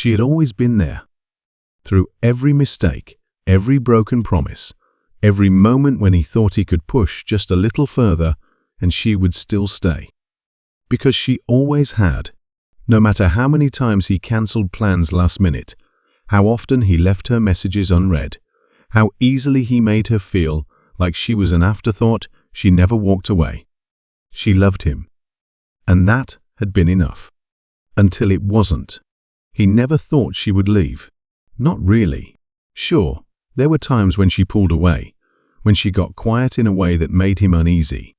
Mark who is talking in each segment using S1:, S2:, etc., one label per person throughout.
S1: She had always been there. Through every mistake, every broken promise, every moment when he thought he could push just a little further, and she would still stay. Because she always had. No matter how many times he cancelled plans last minute, how often he left her messages unread, how easily he made her feel like she was an afterthought, she never walked away. She loved him. And that had been enough. Until it wasn't. He never thought she would leave. Not really. Sure, there were times when she pulled away, when she got quiet in a way that made him uneasy.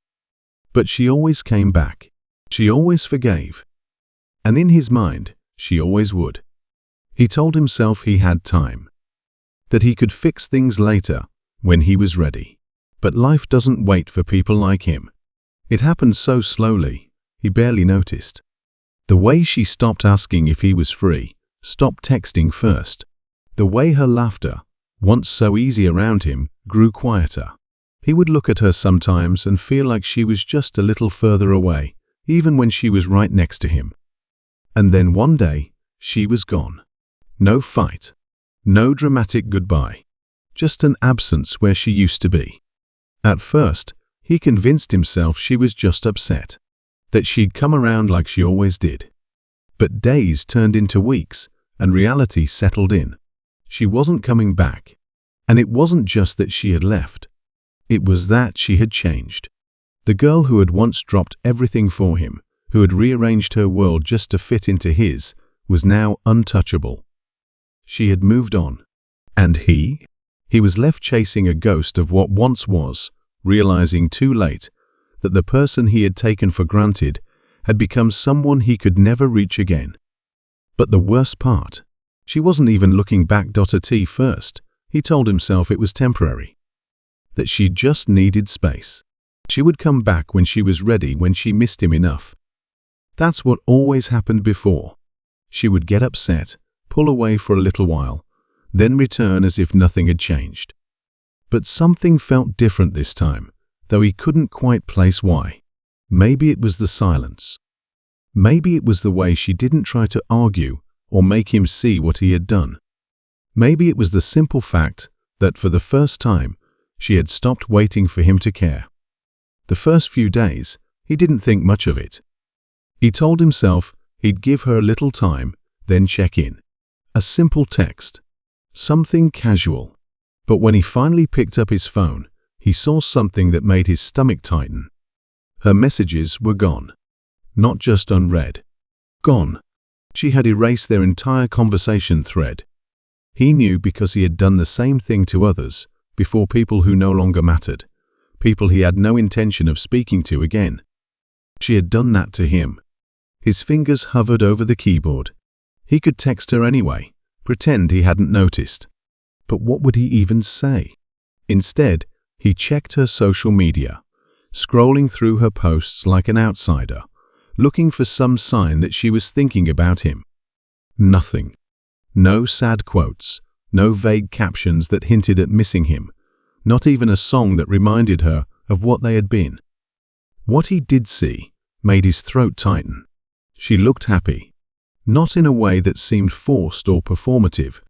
S1: But she always came back. She always forgave. And in his mind, she always would. He told himself he had time. That he could fix things later, when he was ready. But life doesn't wait for people like him. It happened so slowly, he barely noticed. The way she stopped asking if he was free, stopped texting first. The way her laughter, once so easy around him, grew quieter. He would look at her sometimes and feel like she was just a little further away, even when she was right next to him. And then one day, she was gone. No fight. No dramatic goodbye. Just an absence where she used to be. At first, he convinced himself she was just upset. That she'd come around like she always did. But days turned into weeks, and reality settled in. She wasn't coming back. And it wasn't just that she had left. It was that she had changed. The girl who had once dropped everything for him, who had rearranged her world just to fit into his, was now untouchable. She had moved on. And he? He was left chasing a ghost of what once was, realizing too late that the person he had taken for granted had become someone he could never reach again. But the worst part, she wasn't even looking back at first. He told himself it was temporary. That she just needed space. She would come back when she was ready, when she missed him enough. That's what always happened before. She would get upset, pull away for a little while, then return as if nothing had changed. But something felt different this time, though he couldn't quite place why. Maybe it was the silence. Maybe it was the way she didn't try to argue or make him see what he had done. Maybe it was the simple fact that for the first time, she had stopped waiting for him to care. The first few days, he didn't think much of it. He told himself he'd give her a little time, then check in. A simple text. Something casual. But when he finally picked up his phone, he saw something that made his stomach tighten. Her messages were gone. Not just unread. Gone. She had erased their entire conversation thread. He knew because he had done the same thing to others, before, people who no longer mattered, people he had no intention of speaking to again. She had done that to him. His fingers hovered over the keyboard. He could text her anyway, pretend he hadn't noticed. But what would he even say? Instead, he checked her social media, scrolling through her posts like an outsider, looking for some sign that she was thinking about him. Nothing. No sad quotes, no vague captions that hinted at missing him, not even a song that reminded her of what they had been. What he did see made his throat tighten. She looked happy. Not in a way that seemed forced or performative.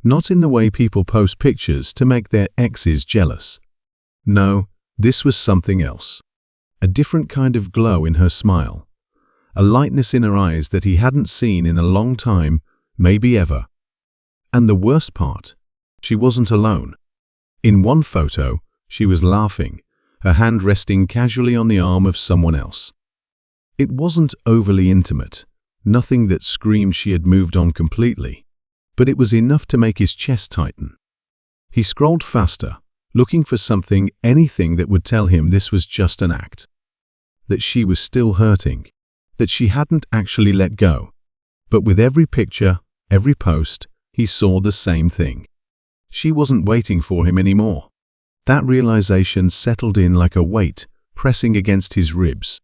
S1: Not in the way people post pictures to make their exes jealous. No, this was something else. A different kind of glow in her smile. A lightness in her eyes that he hadn't seen in a long time, maybe ever. And the worst part, she wasn't alone. In one photo, she was laughing, her hand resting casually on the arm of someone else. It wasn't overly intimate, nothing that screamed she had moved on completely, but it was enough to make his chest tighten. He scrolled faster, looking for something, anything that would tell him this was just an act. That she was still hurting, that she hadn't actually let go. But with every picture, every post, he saw the same thing. She wasn't waiting for him anymore. That realization settled in like a weight, pressing against his ribs.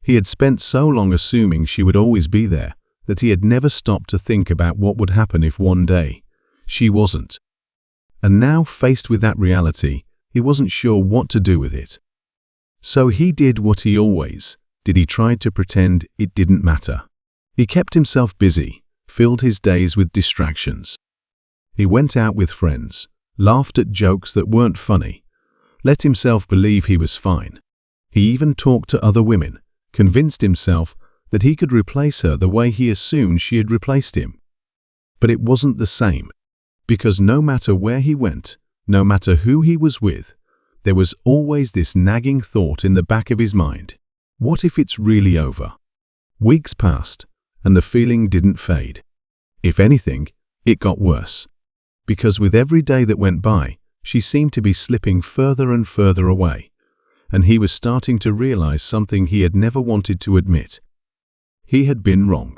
S1: He had spent so long assuming she would always be there, that he had never stopped to think about what would happen if one day she wasn't. And now, faced with that reality, he wasn't sure what to do with it. So he did what he always did. He tried to pretend it didn't matter. He kept himself busy, filled his days with distractions. He went out with friends, laughed at jokes that weren't funny, let himself believe he was fine. He even talked to other women, convinced himself that he could replace her the way he assumed she had replaced him. But it wasn't the same, because no matter where he went, no matter who he was with, there was always this nagging thought in the back of his mind. What if it's really over? Weeks passed, and the feeling didn't fade. If anything, it got worse. Because with every day that went by, she seemed to be slipping further and further away, and he was starting to realize something he had never wanted to admit. He had been wrong.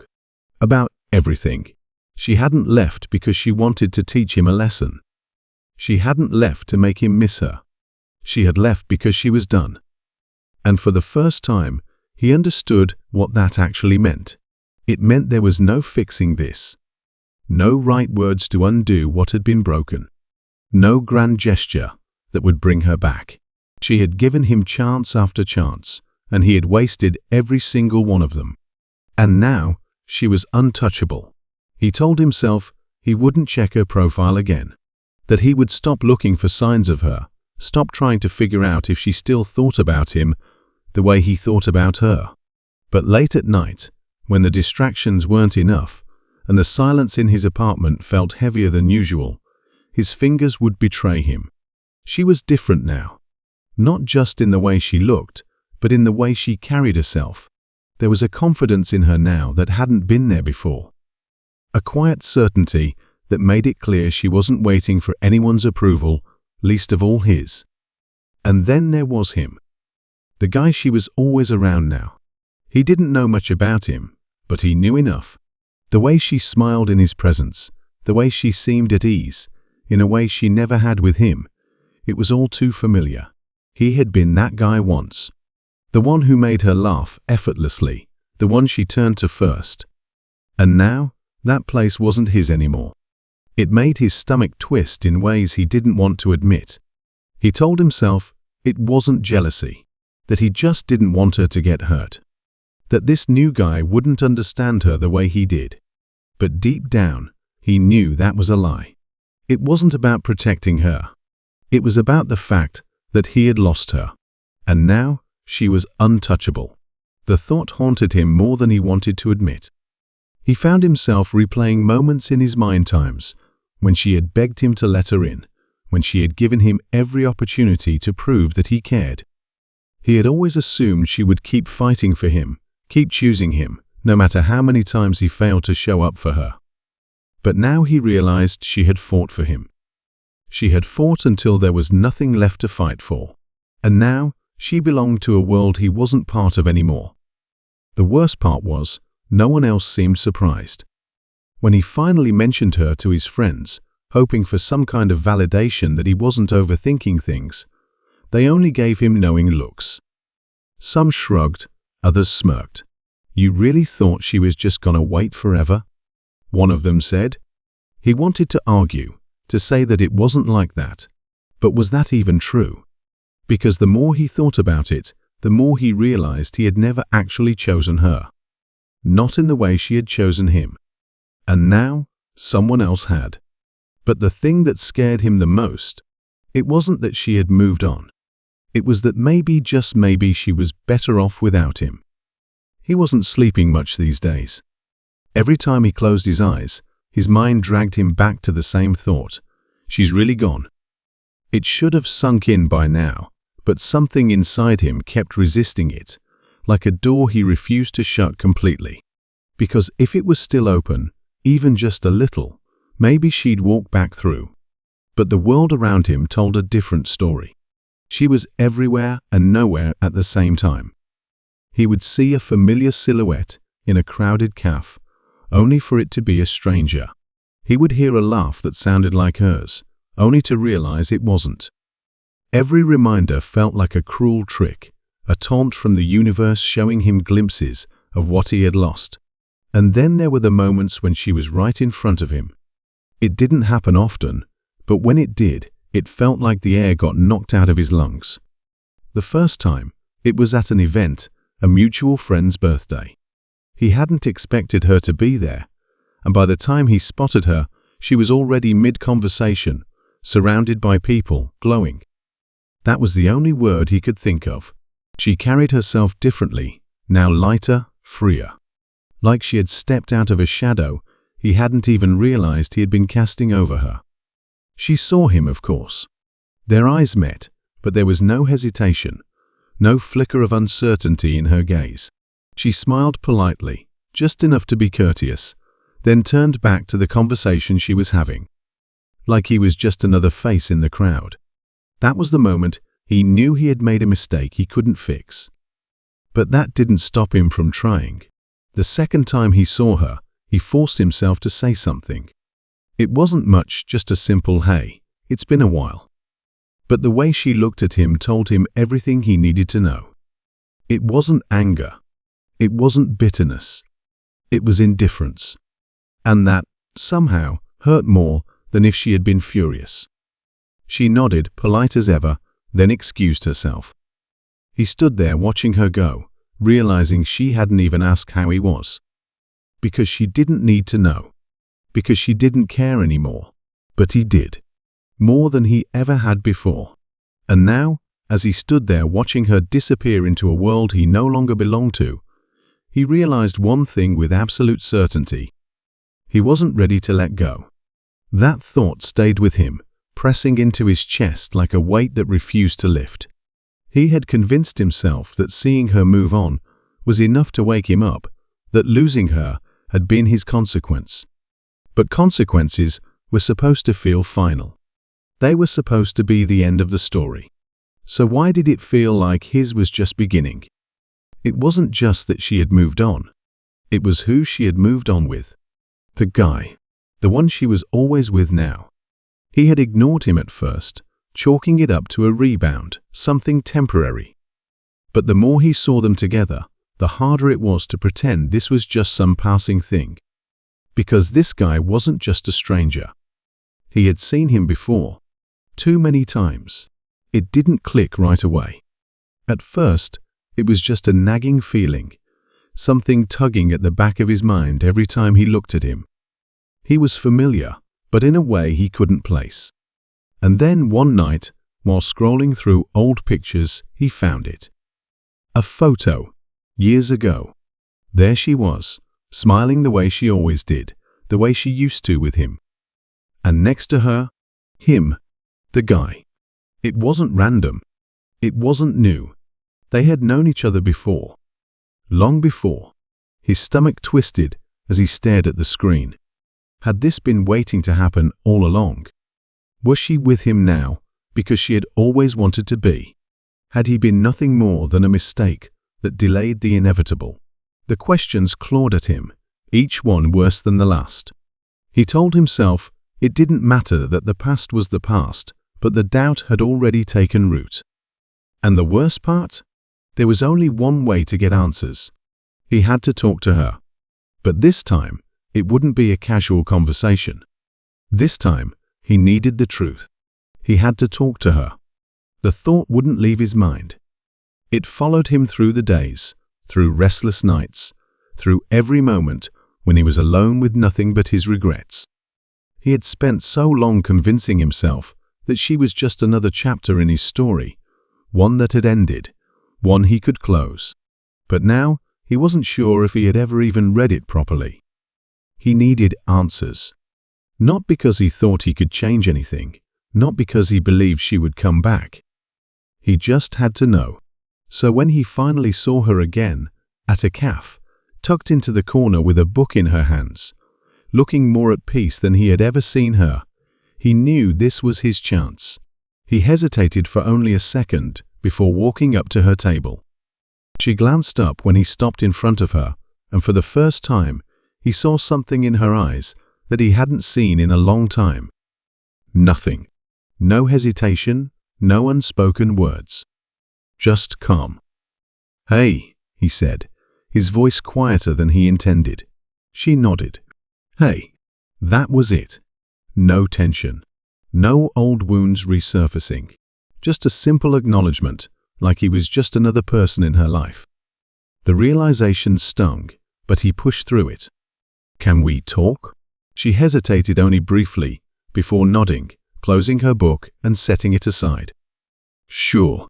S1: About everything. She hadn't left because she wanted to teach him a lesson. She hadn't left to make him miss her. She had left because she was done. And for the first time, he understood what that actually meant. It meant there was no fixing this. No right words to undo what had been broken. No grand gesture that would bring her back. She had given him chance after chance, and he had wasted every single one of them. And now, she was untouchable. He told himself he wouldn't check her profile again, that he would stop looking for signs of her, stop trying to figure out if she still thought about him the way he thought about her. But late at night, when the distractions weren't enough, and the silence in his apartment felt heavier than usual, his fingers would betray him. She was different now. Not just in the way she looked, but in the way she carried herself. There was a confidence in her now that hadn't been there before. A quiet certainty that made it clear she wasn't waiting for anyone's approval, least of all his. And then there was him. The guy she was always around now. He didn't know much about him, but he knew enough. The way she smiled in his presence, the way she seemed at ease, in a way she never had with him, it was all too familiar. He had been that guy once. The one who made her laugh effortlessly, the one she turned to first. And now, that place wasn't his anymore. It made his stomach twist in ways he didn't want to admit. He told himself it wasn't jealousy, that he just didn't want her to get hurt, that this new guy wouldn't understand her the way he did. But deep down, he knew that was a lie. It wasn't about protecting her. It was about the fact that he had lost her. And now, she was untouchable. The thought haunted him more than he wanted to admit. He found himself replaying moments in his mind times when she had begged him to let her in, when she had given him every opportunity to prove that he cared. He had always assumed she would keep fighting for him, keep choosing him, no matter how many times he failed to show up for her. But now he realized she had fought for him. She had fought until there was nothing left to fight for. And now, she belonged to a world he wasn't part of anymore. The worst part was, no one else seemed surprised. When he finally mentioned her to his friends, hoping for some kind of validation that he wasn't overthinking things, they only gave him knowing looks. Some shrugged, others smirked. "You really thought she was just gonna wait forever?" One of them said. He wanted to argue, to say that it wasn't like that. But was that even true? Because the more he thought about it, the more he realized he had never actually chosen her. Not in the way she had chosen him. And now, someone else had. But the thing that scared him the most, it wasn't that she had moved on. It was that maybe, just maybe, she was better off without him. He wasn't sleeping much these days. Every time he closed his eyes, his mind dragged him back to the same thought. She's really gone. It should have sunk in by now, but something inside him kept resisting it, like a door he refused to shut completely. Because if it was still open, even just a little, maybe she'd walk back through. But the world around him told a different story. She was everywhere and nowhere at the same time. He would see a familiar silhouette in a crowded cafe, only for it to be a stranger. He would hear a laugh that sounded like hers, only to realize it wasn't. Every reminder felt like a cruel trick, a taunt from the universe showing him glimpses of what he had lost. And then there were the moments when she was right in front of him. It didn't happen often, but when it did, it felt like the air got knocked out of his lungs. The first time, it was at an event, a mutual friend's birthday. He hadn't expected her to be there, and by the time he spotted her, she was already mid-conversation, surrounded by people, glowing. That was the only word he could think of. She carried herself differently, now lighter, freer. Like she had stepped out of a shadow he hadn't even realized he had been casting over her. She saw him, of course. Their eyes met, but there was no hesitation, no flicker of uncertainty in her gaze. She smiled politely, just enough to be courteous, then turned back to the conversation she was having. Like he was just another face in the crowd. That was the moment he knew he had made a mistake he couldn't fix. But that didn't stop him from trying. The second time he saw her, he forced himself to say something. It wasn't much, just a simple "Hey, it's been a while." But the way she looked at him told him everything he needed to know. It wasn't anger. It wasn't bitterness. It was indifference. And that, somehow, hurt more than if she had been furious. She nodded, polite as ever, then excused herself. He stood there watching her go, realizing she hadn't even asked how he was. Because she didn't need to know. Because she didn't care anymore. But he did. More than he ever had before. And now, as he stood there watching her disappear into a world he no longer belonged to, he realized one thing with absolute certainty. He wasn't ready to let go. That thought stayed with him, pressing into his chest like a weight that refused to lift. He had convinced himself that seeing her move on was enough to wake him up, that losing her had been his consequence. But consequences were supposed to feel final. They were supposed to be the end of the story. So why did it feel like his was just beginning? It wasn't just that she had moved on. It was who she had moved on with. The guy. The one she was always with now. He had ignored him at first, chalking it up to a rebound, something temporary. But the more he saw them together, the harder it was to pretend this was just some passing thing. Because this guy wasn't just a stranger. He had seen him before. Too many times. It didn't click right away. At first, it was just a nagging feeling, something tugging at the back of his mind every time he looked at him. He was familiar, but in a way he couldn't place. And then one night, while scrolling through old pictures, he found it. A photo, years ago. There she was, smiling the way she always did, the way she used to with him. And next to her, him, the guy. It wasn't random. It wasn't new. They had known each other before. Long before. His stomach twisted as he stared at the screen. Had this been waiting to happen all along? Was she with him now because she had always wanted to be? Had he been nothing more than a mistake that delayed the inevitable? The questions clawed at him, each one worse than the last. He told himself it didn't matter that the past was the past, but the doubt had already taken root. And the worst part? There was only one way to get answers. He had to talk to her. But this time, it wouldn't be a casual conversation. This time, he needed the truth. He had to talk to her. The thought wouldn't leave his mind. It followed him through the days, through restless nights, through every moment when he was alone with nothing but his regrets. He had spent so long convincing himself that she was just another chapter in his story, one that had ended, one he could close. But now, he wasn't sure if he had ever even read it properly. He needed answers. Not because he thought he could change anything, not because he believed she would come back. He just had to know. So when he finally saw her again, at a cafe, tucked into the corner with a book in her hands, looking more at peace than he had ever seen her, he knew this was his chance. He hesitated for only a second before walking up to her table. She glanced up when he stopped in front of her, and for the first time, he saw something in her eyes that he hadn't seen in a long time. Nothing. No hesitation, no unspoken words. Just calm. "Hey," he said, his voice quieter than he intended. She nodded. "Hey." That was it. No tension. No old wounds resurfacing. Just a simple acknowledgement, like he was just another person in her life. The realization stung, but he pushed through it. Can we talk? She hesitated only briefly, before nodding, closing her book and setting it aside. Sure.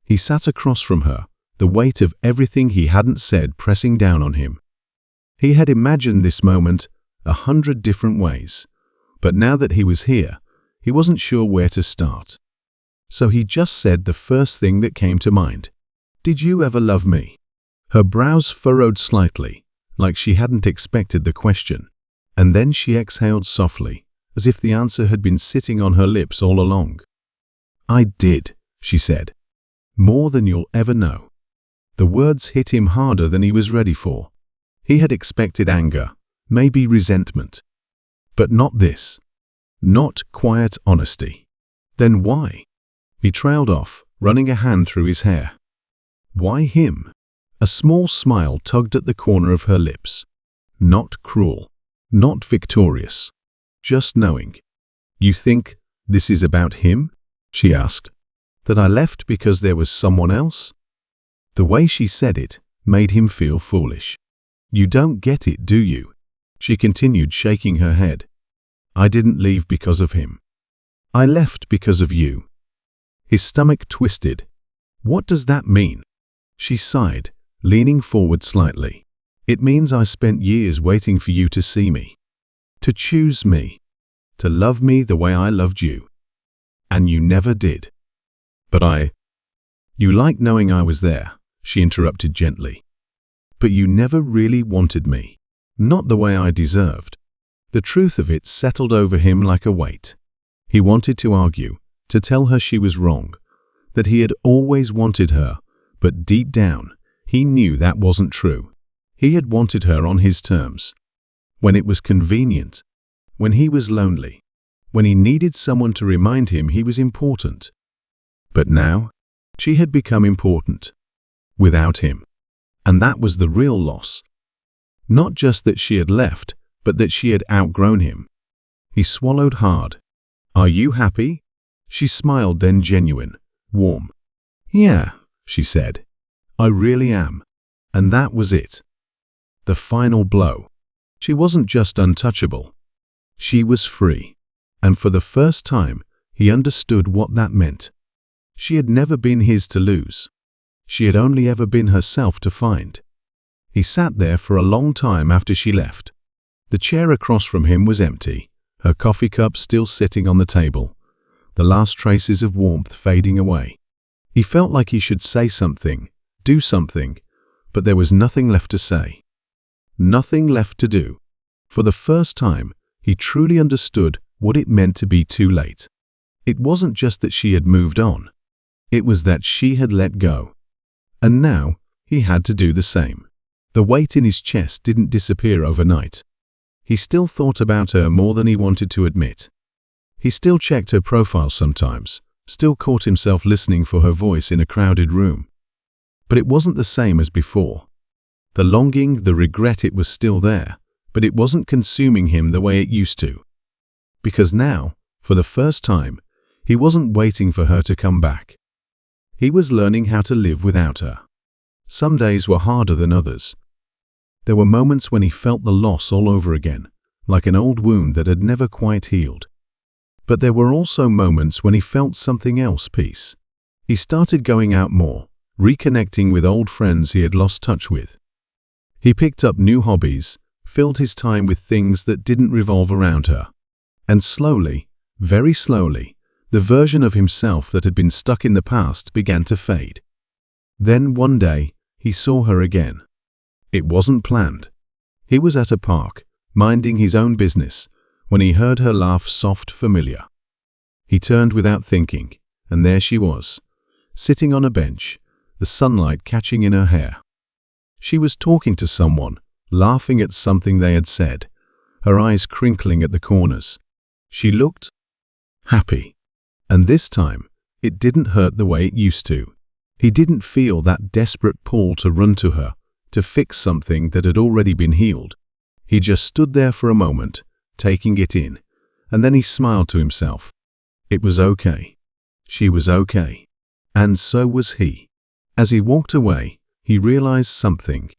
S1: He sat across from her, the weight of everything he hadn't said pressing down on him. He had imagined this moment 100 different ways, but now that he was here, he wasn't sure where to start. So he just said the first thing that came to mind. Did you ever love me? Her brows furrowed slightly, like she hadn't expected the question, and then she exhaled softly, as if the answer had been sitting on her lips all along. I did, she said. More than you'll ever know. The words hit him harder than he was ready for. He had expected anger, maybe resentment. But not this. Not quiet honesty. Then why? He trailed off, running a hand through his hair. Why him? A small smile tugged at the corner of her lips. Not cruel. Not victorious. Just knowing. You think this is about him? She asked. That I left because there was someone else? The way she said it made him feel foolish. You don't get it, do you? She continued, shaking her head. I didn't leave because of him. I left because of you. His stomach twisted. What does that mean? She sighed, leaning forward slightly. It means I spent years waiting for you to see me. To choose me. To love me the way I loved you. And you never did. But You liked knowing I was there, she interrupted gently. But you never really wanted me. Not the way I deserved. The truth of it settled over him like a weight. He wanted to argue, to tell her she was wrong, that he had always wanted her, but deep down, he knew that wasn't true. He had wanted her on his terms. When it was convenient. When he was lonely. When he needed someone to remind him he was important. But now, she had become important. Without him. And that was the real loss. Not just that she had left, but that she had outgrown him. He swallowed hard. Are you happy? She smiled, then genuine, warm. Yeah, she said. I really am. And that was it. The final blow. She wasn't just untouchable. She was free. And for the first time, he understood what that meant. She had never been his to lose. She had only ever been herself to find. He sat there for a long time after she left. The chair across from him was empty, her coffee cup still sitting on the table, the last traces of warmth fading away. He felt like he should say something, do something, but there was nothing left to say. Nothing left to do. For the first time, he truly understood what it meant to be too late. It wasn't just that she had moved on. It was that she had let go. And now, he had to do the same. The weight in his chest didn't disappear overnight. He still thought about her more than he wanted to admit. He still checked her profile sometimes, still caught himself listening for her voice in a crowded room. But it wasn't the same as before. The longing, the regret, it was still there, but it wasn't consuming him the way it used to. Because now, for the first time, he wasn't waiting for her to come back. He was learning how to live without her. Some days were harder than others. There were moments when he felt the loss all over again, like an old wound that had never quite healed. But there were also moments when he felt something else, peace. He started going out more, reconnecting with old friends he had lost touch with. He picked up new hobbies, filled his time with things that didn't revolve around her. And slowly, very slowly, the version of himself that had been stuck in the past began to fade. Then one day, he saw her again. It wasn't planned. He was at a park, minding his own business, when he heard her laugh, soft, familiar. He turned without thinking, and there she was, sitting on a bench, the sunlight catching in her hair. She was talking to someone, laughing at something they had said, her eyes crinkling at the corners. She looked happy. And this time, it didn't hurt the way it used to. He didn't feel that desperate pull to run to her, to fix something that had already been healed. He just stood there for a moment, taking it in, and then he smiled to himself. It was okay. She was okay. And so was he. As he walked away, he realized something.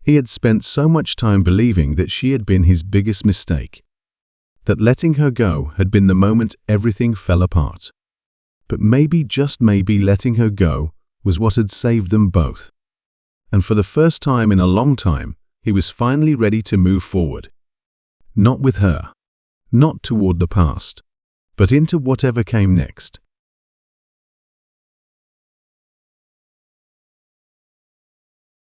S1: He had spent so much time believing that she had been his biggest mistake, that letting her go had been the moment everything fell apart. But maybe, just maybe, letting her go was what had saved them both. And for the first time in a long time, he was finally ready to move forward. Not with her, not toward the past, but into whatever came next.